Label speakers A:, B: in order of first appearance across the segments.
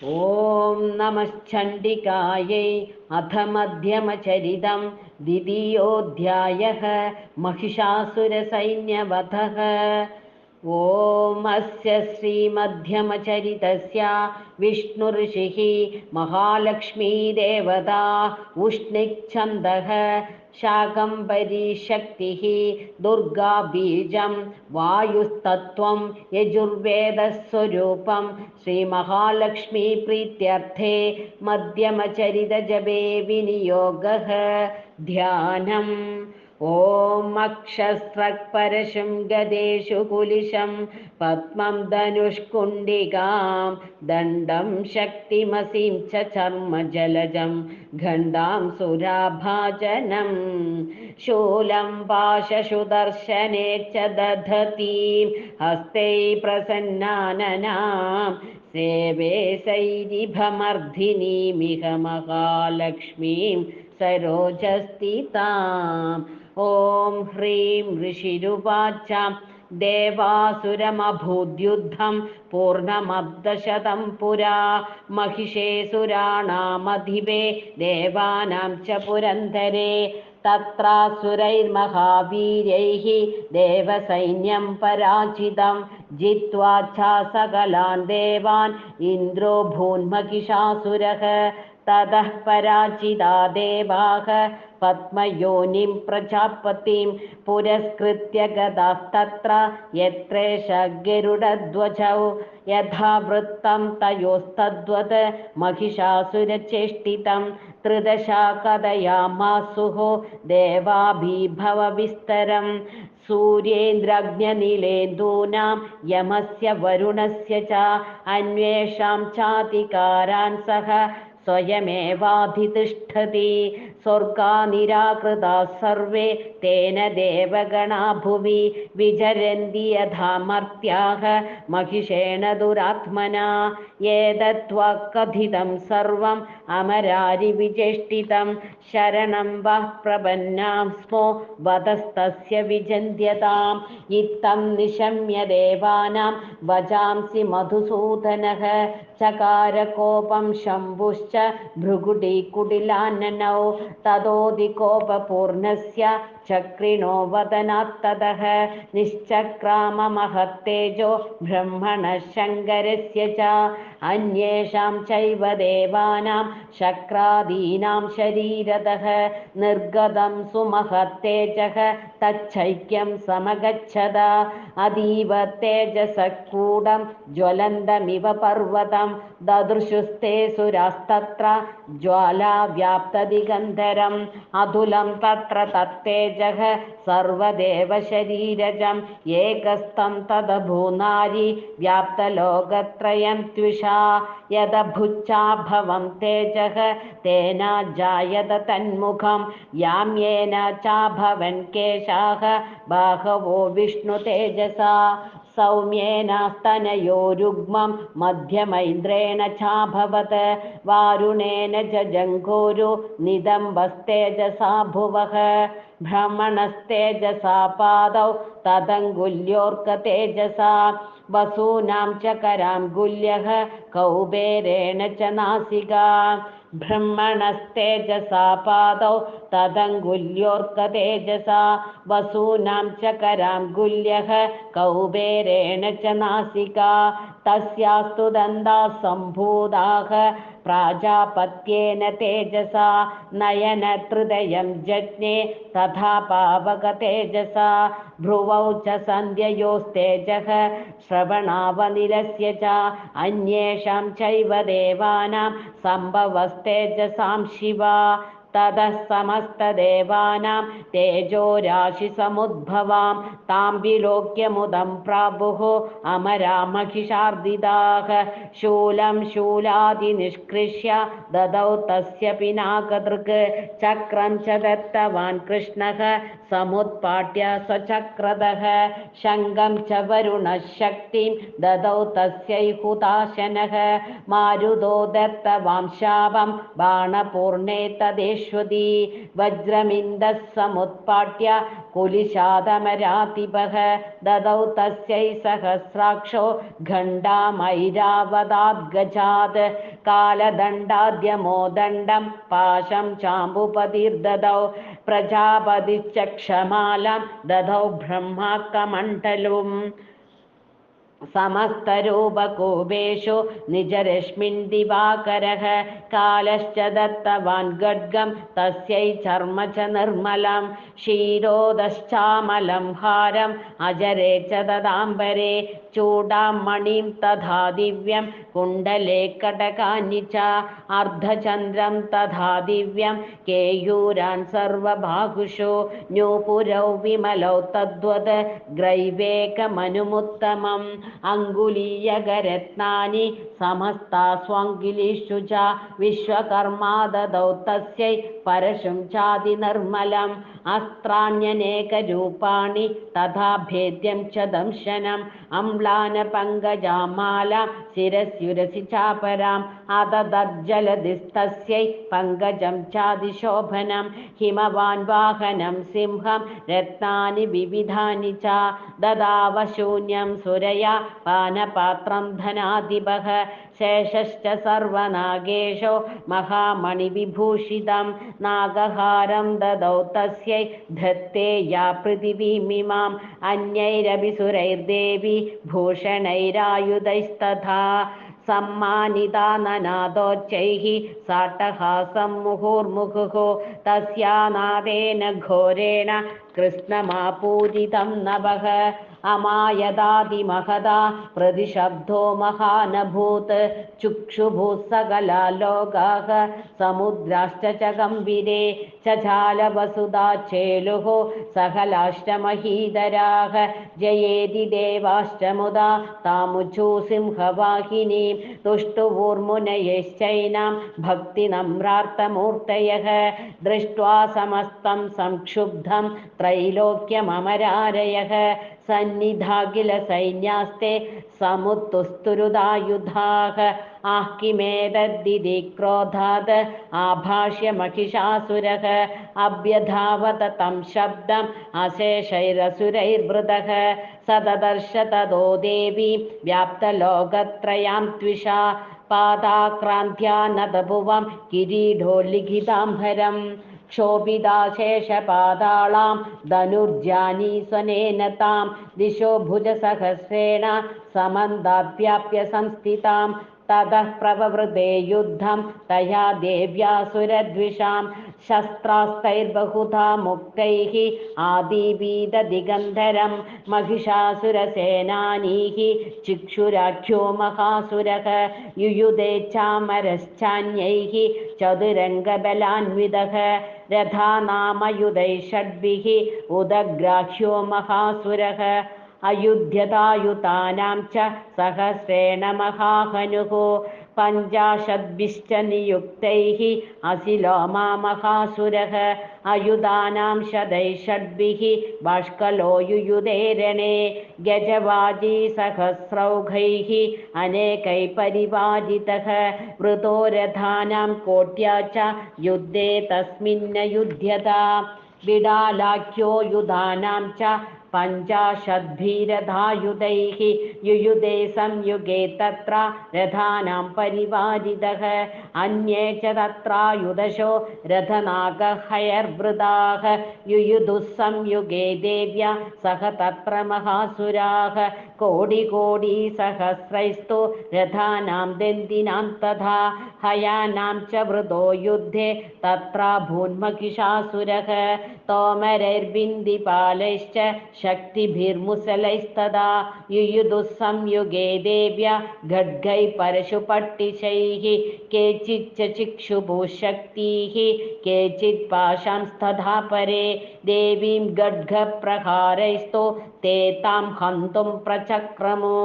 A: ॐ नमश्चण्डिकायै अथ मध्यमचरितं द्वितीयोऽध्यायः महिषासुरसैन्यवधः। ॐ अस्य श्रीमध्यमचरितस्य विष्णुऋषिः महालक्ष्मीदेवता उष्णिच्छन्दः शाकम्भरी शक्तिः दुर्गाबीजं वायुस्तत्त्वं यजुर्वेदस्वरूपं श्रीमहालक्ष्मीप्रीत्यर्थे मध्यमचरितजपे विनियोगः। ध्यानम्। ॐ अक्षस्रक्परशुं गदेषु कुलिशं पद्मं धनुष्कुण्डिकां दण्डं शक्तिमसिं च चर्मजलजं घण्टां सुराभाजनं शूलं पाशसुदर्शने च दधतीं हस्तै प्रसन्नाननां सेवे सैरिभमर्धिनीमिह महालक्ष्मीं सरोजस्थिताम्। ॐ ह्रीं ऋषिरुवाच देवासुरमभूद्युद्धं पूर्णमब्धशतं पुरा महिषे सुराणामधिपे देवानां च पुरन्दरे तत्रासुरैर्महावीर्यैः देवसैन्यं पराजितं जित्वा च सकलान् देवान् इन्द्रो भून्महिषासुरः ततः पराजिता देवाः पद्मयोनिं प्रजापतिं पुरस्कृत्य गदास्तत्र यत्रेष गरुडध्वजौ यथा वृत्तं तयोस्तद्वत् महिषासुरचेष्टितं त्रिदशा कथयामासुः देवाभिभवविस्तरं सूर्येन्द्राग्निनीलेन्दूनां यमस्य वरुणस्य च अन्येषां चाधिकारान् सह स्वयमेवाधितिष्ठति स्वर्गा निराकृताः सर्वे तेन देवगणा भुवि विचरन्ति यथा मर्त्याः महिषेण दुरात्मना एतद्वा कथितं सर्वम् अमरारिविचेष्टितं शरणं वः प्रपन्नां स्मो वधस्तस्य विजन्त्यताम् इत्थं निशम्य देवानां वजांसि मधुसूदनः चकारकोपं शम्भुश्च भृगुटिकुटिलाननौ ततोऽधिकोपपूर्णस्य चक्रिणो वदनात्ततः निश्चक्राममहत्तेजो ब्रह्मणः शङ्करस्य च अन्येषां चैव देवानां शक्रादीनां शरीरतः निर्गतं सुमहत्तेजः तच्चैक्यं समगच्छद अतीव तेजसकूडं ज्वलन्तमिव पर्वतं ददृशुस्ते सुरास्तत्र ज्वालाव्याप्तदिगन्धरम् अतुलं तत्र तत्तेजः सर्वदेवशरीरजम् एकस्तं तदभूनारी व्याप्तलोकत्रयं त्विषा यदभुच्चाभवं तेजः तेन जायत तन्मुखं यां येन चाभवन् केशाः बाहवो विष्णुतेजसा सौम्येन स्तनयोरुग्मं मध्यमैन्द्रेण चाभवत् वारुणेन जजङ्घोरु निदम्बस्तेजसा भुवः ब्रह्मणस्तेजसा पादौ तदङ्गुल्योऽर्कतेजसा वसूनां च कराङ्गुल्यः कौबेरेण च नासिका ब्रह्मणस्तेजसा पादौ तदङ्गुल्योऽर्कतेजसा वसूनां च कराङ्गुल्यः कौबेरेण च नासिका तस्यास्तु दन्ताः सम्भूताः प्राजापत्येन तेजसा नयनहृदयं जज्ञे तथा पावकतेजसा भ्रुवौ च सन्ध्ययोस्तेजः श्रवणावनिलस्य च अन्येषां चैव देवानां सम्भवस्तेजसां शिवा ततः समस्तदेवानां तेजोराशिसमुद्भवां तां विलोक्यमुदं प्रापुः अमरा महिषार्दिताः शूलं शूलादिनिष्कृष्य ददौ तस्य पिनाकदृक् चक्रं च दत्तवान् कृष्णः समुत्पाट्य स्वचक्रतः शङ्खं च वरुणः शक्तिं ददौ तस्यै हुताशनः मारुतो दत्तवां शापं बाणपूर्णे तदेष सरस्वती वज्रमिन्दः समुत्पाट्य कुलिशादमरातिपः ददौ तस्यै सहस्राक्षो घण्टामैरावताद्गजात् कालदण्डाद्यमोदण्डं पाशं चाम्बुपतिर्ददौ प्रजापतिश्चक्षमालां ददौ ब्रह्माकमण्डलुम् समस्तरूपकोपेषु निजरश्मिन् दिवाकरः कालश्च दत्तवान् गड्गं तस्यै चर्म च निर्मलं क्षीरोदश्चामलं हारम् अजरे च ददाम्बरे चूडां मणिं तथा दिव्यं कुण्डले कटकानि च अर्धचन्द्रं तथा दिव्यं केयूरान् सर्वबाहुषु न्यूपुरौ विमलौ तद्वद् ग्रैवेकमनुमुत्तमम् अङ्गुलीयकरत्नानि समस्ता स्वाङ्गिलिषु च विश्वकर्मा ददौ तस्यै परशुं चादिनिर्मलम् अस्त्राण्यनेकरूपाणि तथा भेद्यं च दंशनम् अम्लानपङ्कजामाला शिरस्युरसि चापराम् अददज्जलधिस्तस्यै पङ्कजं चादिशोभनं हिमवान् वाहनं सिंहं रत्नानि विविधानि च ददावशून्यं सुरया पानपात्रं धनाधिपः शेषश्च सर्वनागेशो महामणिविभूषितं नागहारं ददौ तस्यै धत्ते या पृथिवीमिमाम् अन्यैरपि सुरैर्देवी भूषणैरायुधैस्तथा सम्मानिता ननादोच्चैः साट्टहासं मुहुर्मुहुः तस्या नादेन घोरेण कृष्णमापूरितं नभः अमायदादिमहदा प्रतिशब्दो महानभूत् चुक्षुभूः सकला लोकाः समुद्राश्च च गम्भीरे चचालवसुधा चेलुः सकलाष्टमहीधराः जयेति देवाश्च मुदा तामुचू सिंहवाहिनीं तुष्टुवूर्मुनयश्चैनां भक्तिनम्रार्तमूर्तयः दृष्ट्वा समस्तं संक्षुब्धं त्रैलोक्यममरारयः सन्निधाखिलसैन्यास्ते समुत्तुस्तुरुदायुधाः आः किमेतद्दिति क्रोधात् आभाष्य महिषासुरः अभ्यधावत तं शब्दम् अशेषैरसुरैर्वृतः स ददर्श ततो देवी व्याप्तलोकत्रयां त्विषा पादाक्रान्त्या नतभुवं किरीटोल्लिखिताम्बरम् क्षोभिताशेषपादालां धनुर्जानी स्वनेन तां दिशो भुजसहस्रेण समन्ताद्व्याप्य संस्थितां ततः प्रववृते युद्धं तया देव्यासुरद्विषां शस्त्रास्तैर्बहुधा मुक्तैः आदिवीददिगन्धरं महिषासुरसेनानीः चिक्षुराख्यो महासुरः युयुधे चामरश्चान्यैः चतुरङ्गबलान्वितः रथानामयुधैः षड्भिः उदग्राह्यो महासुरः अयुध्यतायुतानां च सहस्रेण महाहनुः पञ्चाशद्भिश्च नियुक्तैः असिलोमा महासुरः अयुधानां शतैः षड्भिः बाष्कलो युयुधे रणे गजवाजी सहस्रौघैः अनेकैः परिवाजितः वृतो रथानां कोट्या च युद्धे तस्मिन्न युध्यता बिडालाख्यो युधानां च पञ्चाशद्भिरथायुधैः युयुधे संयुगे तत्र रथानां परिवारितः अन्ये च तत्रायुधशो रथनागहयर्वृताः युयुधुः संयुगे देव्या सह तत्र महासुराः कोटिकोटिसहस्रैस्तु रथानां दन्दिनां तथा हयानां च वृतो युद्धे तत्राभून्महिषासुरः तोमरैर्बिन्दिपालैश्च शक्तिभिर्मुसलैस्तदा युयुधुः संयुगे देव्या खड्गैः परशुपट्टिशैः केचिच्च चिक्षुभुशक्तिः केचित् पाशांस्तथा परे देवीं खड्गप्रहारैस्तु ते तां हन्तुं प्रचक्रमो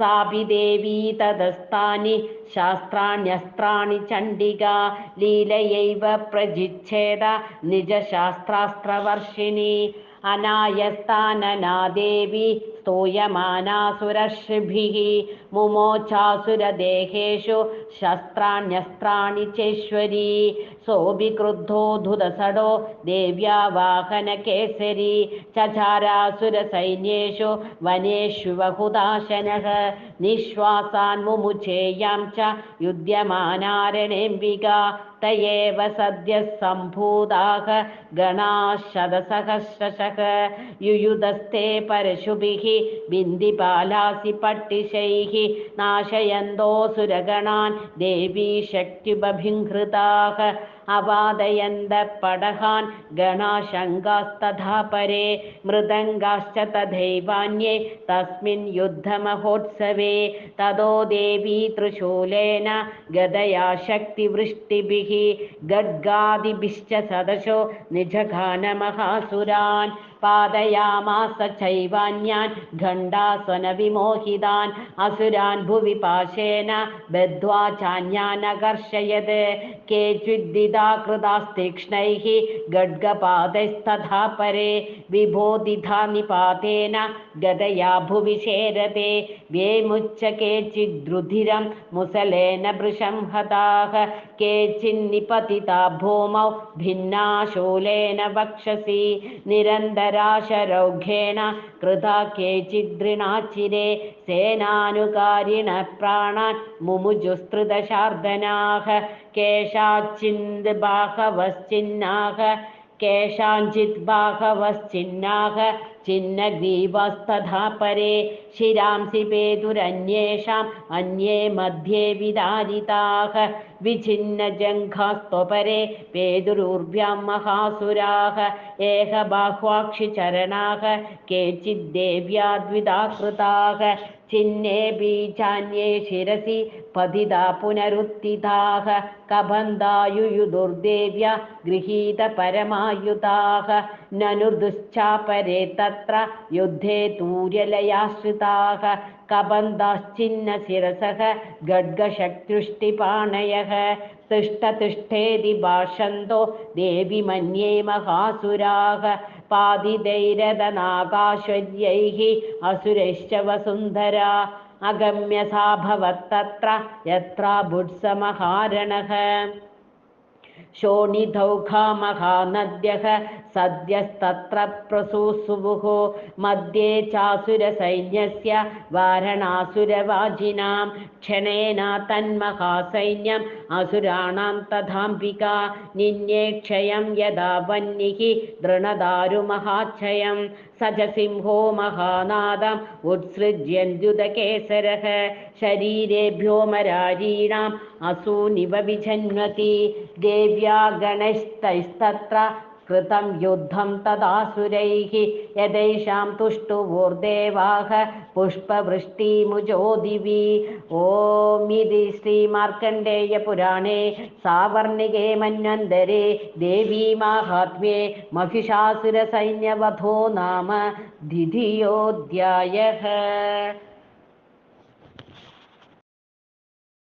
A: सापि देवी तदस्तानि शास्त्राण्यस्त्राणि चण्डिका लीलयैव प्रजिच्छेद निजशास्त्रास्त्रवर्षिणी अनायस्तानना देवी स्तूयमाना सुरर्षिभिः मुमोचासुरदेहेषु शस्त्राण्यस्त्राणि चेश्वरी सोऽपि क्रुद्धो धुतसडो देव्या वाहनकेसरी चचारासुरसैन्येषु वनेषु बहुदाशनः निःश्वासान् मुमुचेयां च युध्यमानारणेऽम्बिका त एव सद्यः सम्भूताः गणाः शतसहस्रशः युयुधस्ते परशुभिः बिन्दिपालासि पट्टिशैः नाशयन्तोऽसुरगणान् देवी शक्त्युपभिङ्हृताः अवादयन्तः पडहान् गणाशङ्कास्तथा परे मृदङ्गाश्च तथैवान्ये तस्मिन् युद्धमहोत्सवे ततो देवी त्रिशूलेन गदया शक्तिवृष्टिभिः गड्गादिभिश्च सदशो निजघानमहासुरान् पादयामास चैवान्यान् गण्डासनविमोहितान् असुरान् भुवि पाशेन बद्ध्वा चान्यान् अकर्षयत् केचिद्दिदा कृतास्तीक्ष्णैः गड्गपादैस्तथा परे विबोधिता निपातेन गदया भुवि शेरते वेमुच्च केचिद्रुधिरं मुसलेन भृशं हताः केचिन्निपतिता भूमौ भिन्ना शूलेन वक्षसि निरन्तराशरौघेण कृता केचिद्दृणाचिरे सेनानुकारिणः प्राणान् मुमुजुस्तृतशार्दनाः केषाञ्चित् बाहवश्चिन्नाः चिन्नग्रीवास्तथा परे शिरांसि पेतुरन्येषाम् अन्ये मध्ये विदारिताः विच्छिन्नजङ्घास्त्वपरे पेतुरूर्व्यां महासुराः एकबाह्वाक्षिचरणाः केचिद्देव्या द्विधाकृताः चिन्ने बीजान्ये शिरसि पतिता पुनरुत्थिताः कबन्धायुयुदुर्देव्या गृहीतपरमायुधाः ननु दुश्चापरे तत्र युद्धे तूर्यलयाश्रिताः कबन्धाश्चिन्नशिरसः गड्गशक्तुष्टिपाणयः तिष्ठतिष्ठेति भाषन्तो देवि मन्ये महासुराः पादितैरदनागाश्वर्यैः असुरैश्च वसुन्धरा अगम्य सा भवत्तत्र यत्रा बुत्समहारणः शोणिधौघामहानद्यः सद्यस्तत्र प्रसूसुवुः मध्ये चासुरसैन्यस्य वारणासुरवाजिनां क्षणेन तन्महासैन्यम् असुराणां तथाम्बिका निन्येक्षयं यदा वह्निः दृणदारुमहाच्छयं स च सिंहो महानादम् उत्सृज्यन्द्युदकेसरः शरीरेभ्यो मरारीणाम् असूनिव विजन्मति देव्या गणैस्तैस्तत्र कृतं युद्धं तदासुरैः यदैषां तुष्टुवोर्देवाः पुष्पवृष्टिमुजो दिवि ॐ इति श्रीमार्कण्डेयपुराणे सावर्णिके मन्वन्तरे देवीमाहात्म्ये महिषासुरसैन्यवधो नाम द्वितीयोऽध्यायः।